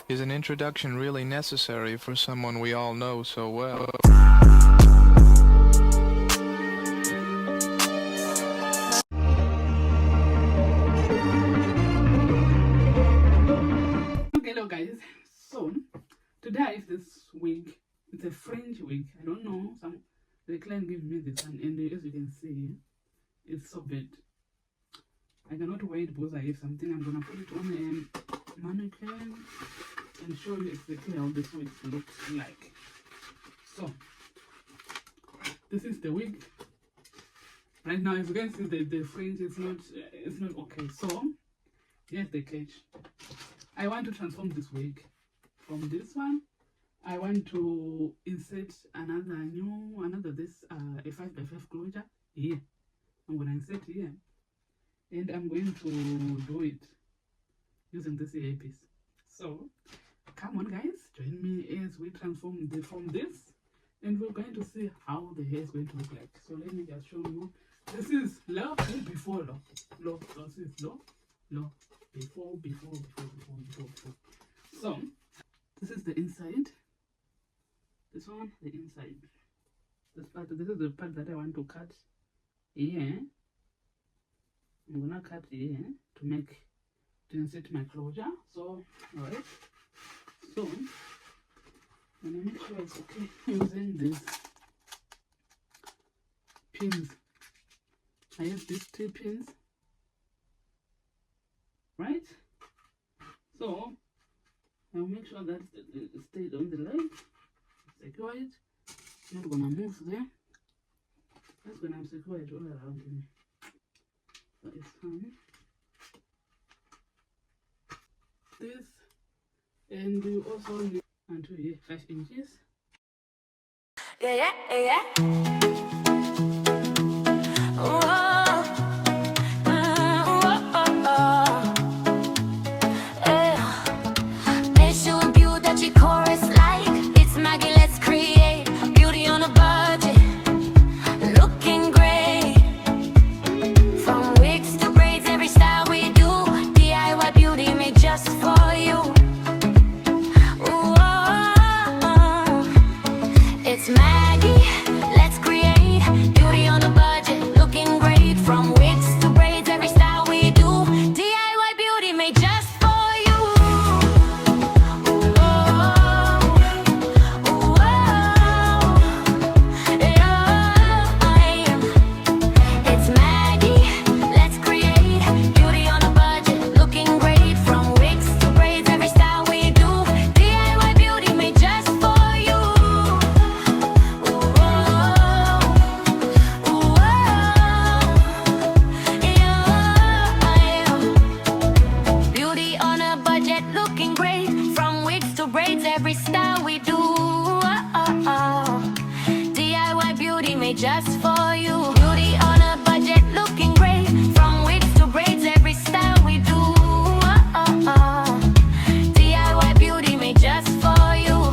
Is an introduction really necessary for someone we all know so well? Hello guys, so today I have this wig. It's a Fringe wig. I don't know, the client gave me this one, and as you can see, it's so bad. I cannot wait because I have something. I'm gonna put it on a mannequin and show you exactly how this wig looks like. So this is the wig. Right now, as you can see, the fringe is not okay. So here's the catch. I want to transform this wig from this one. I want to insert another a 5x5 closure here. I'm gonna insert here, and I'm going to do it using this earpiece. So come on guys, join me as we transform from this, and we're going to see how the hair is going to look like. So let me just show you. This is low before low. This is low before. So this is the inside. This one, the inside. This is the part that I want to cut here. I'm gonna cut here to insert my closure. So alright. So I'm gonna make sure it's okay using these pins. I have these 3 pins. Right? So I'll make sure that it stays on the leg. Secure it. Not gonna move there. That's when I'm secure it all around me. So it's fine. This, and you also need until here 5 inches. Yeah. Just for you. Beauty on a budget, looking great. From wigs to braids, every style we do. DIY beauty made just for you.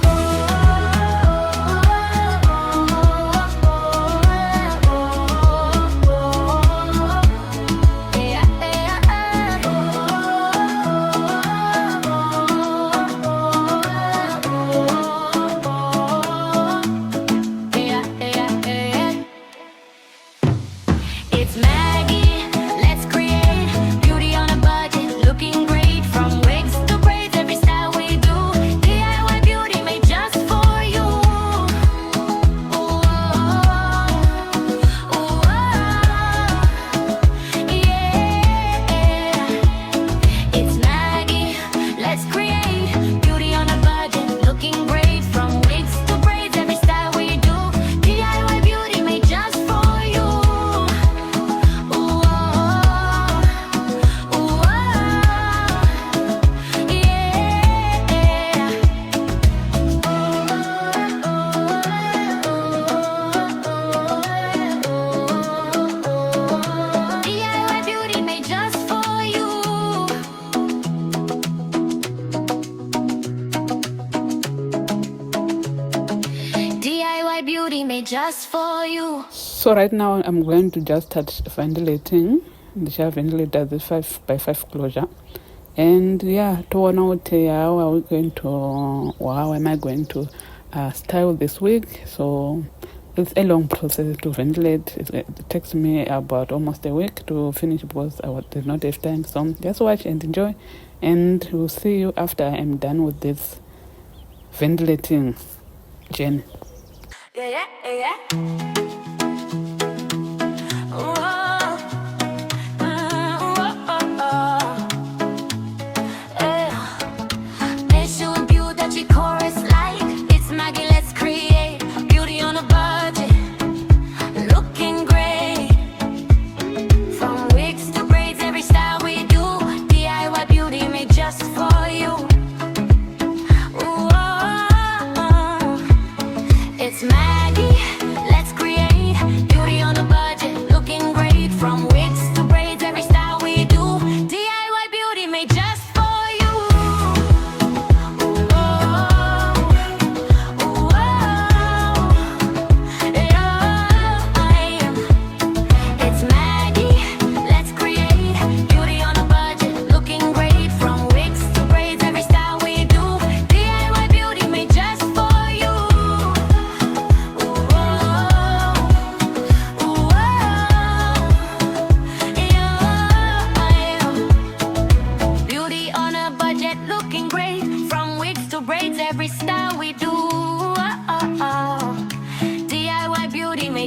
Just for you. So right now I'm going to just start ventilating. The shower ventilator, the 5x5 closure, And yeah, to know how are we going to, or how am I going to style this wig. So it's a long process to ventilate. It takes me about almost a week to finish because I did not have time. So just watch and enjoy, and we'll see you after I'm done with this ventilating journey.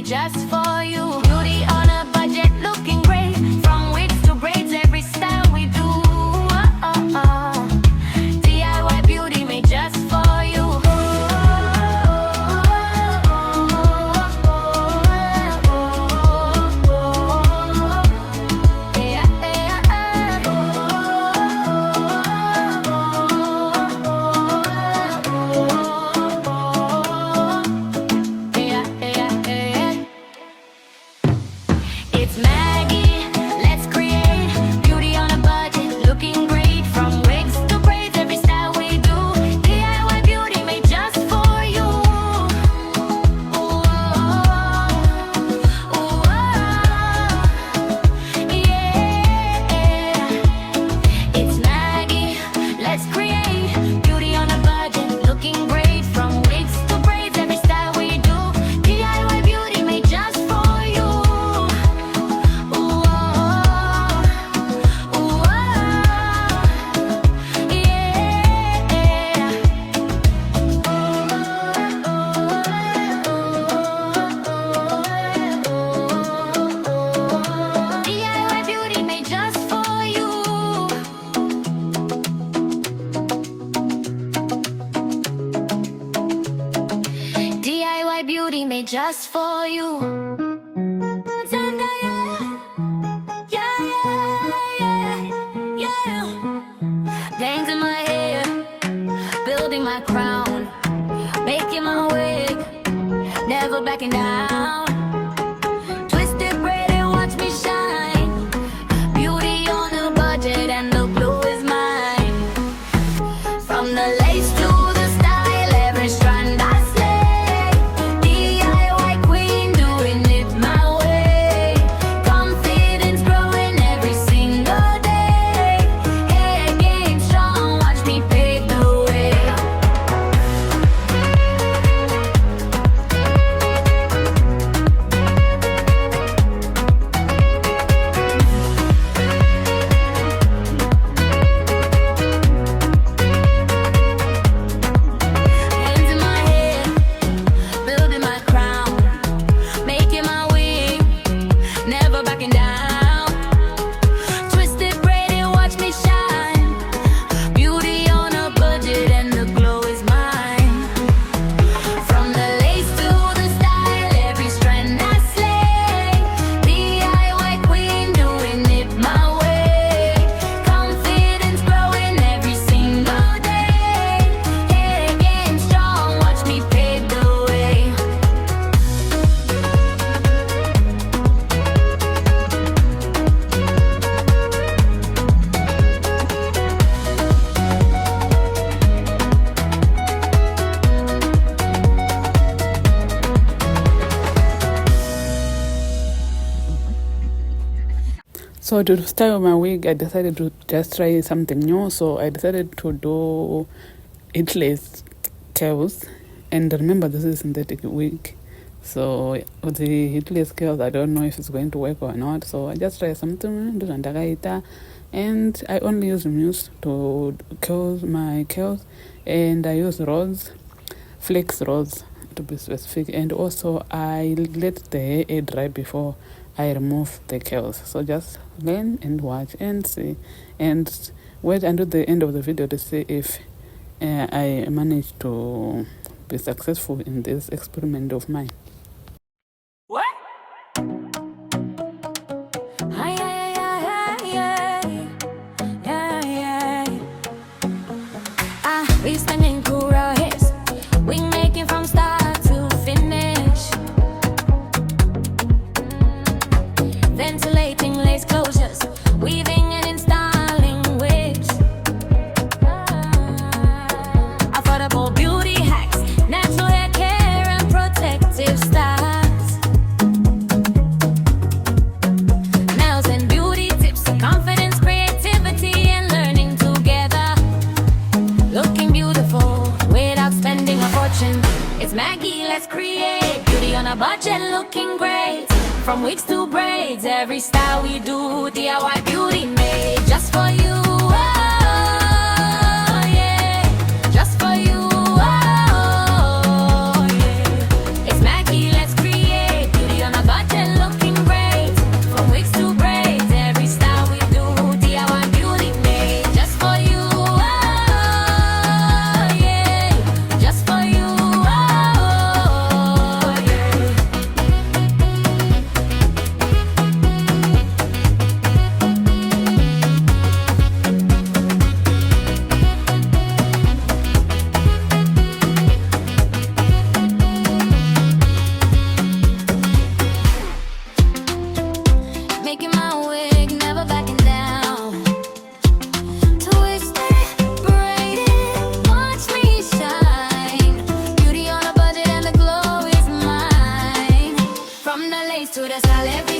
Just for you, beauty on a budget, looking great. From wigs to braids, every style we do. DIY beauty made just for you. It's Maggie, let's create beauty on a budget, looking great. From wigs to braids, every style we do. DIY beauty made just for you. Yeah. It's Maggie, let's create beauty on a budget, looking great. From wigs to braids, every style we do. DIY beauty made just for you. DIY beauty made just for you. DIY beauty made just for you. Bangs in my hair, building my crown, making my wig, never backing down. Twisted braid and watch me shine. Beauty on a budget and the blue is mine. From the lace to the style, every strand I slay. DIY queen, doing it my way. Confidence growing every single day. Hair game strong, watch me pave the way. So to style my wig, I decided to just try something new. So I decided to do heatless curls. And remember, this is synthetic wig. So with the heatless curls, I don't know if it's going to work or not. So I just try something, and I only use mousse to curl my curls. And I use rods, flex rods to be specific. And also I let the hair air dry before I remove the curls. So just learn and watch and see, and wait until the end of the video to see if I managed to be successful in this experiment of mine. What? We spending cool hits, we making from start to finish. Ventilating lace closures, weaving and installing wigs. Affordable beauty hacks, natural hair care and protective styles. Nails and beauty tips, confidence, creativity, and learning together. Looking beautiful without spending a fortune. It's Maggie, let's create beauty on a budget, looking great. From wigs to braids, every style we do, DIY beauty made just for you. Oh, yeah. Just for you. Oh, yeah. It's Maggie, let's create beauty on a budget, looking great. From wigs to braids, every style we do, DIY beauty made just for you. Oh, yeah. Just for you. Oh, yeah. Making my wig, never backing down. Twisted, braiding, watch me shine. Beauty on a budget and the glow is mine. From the lace to the style, every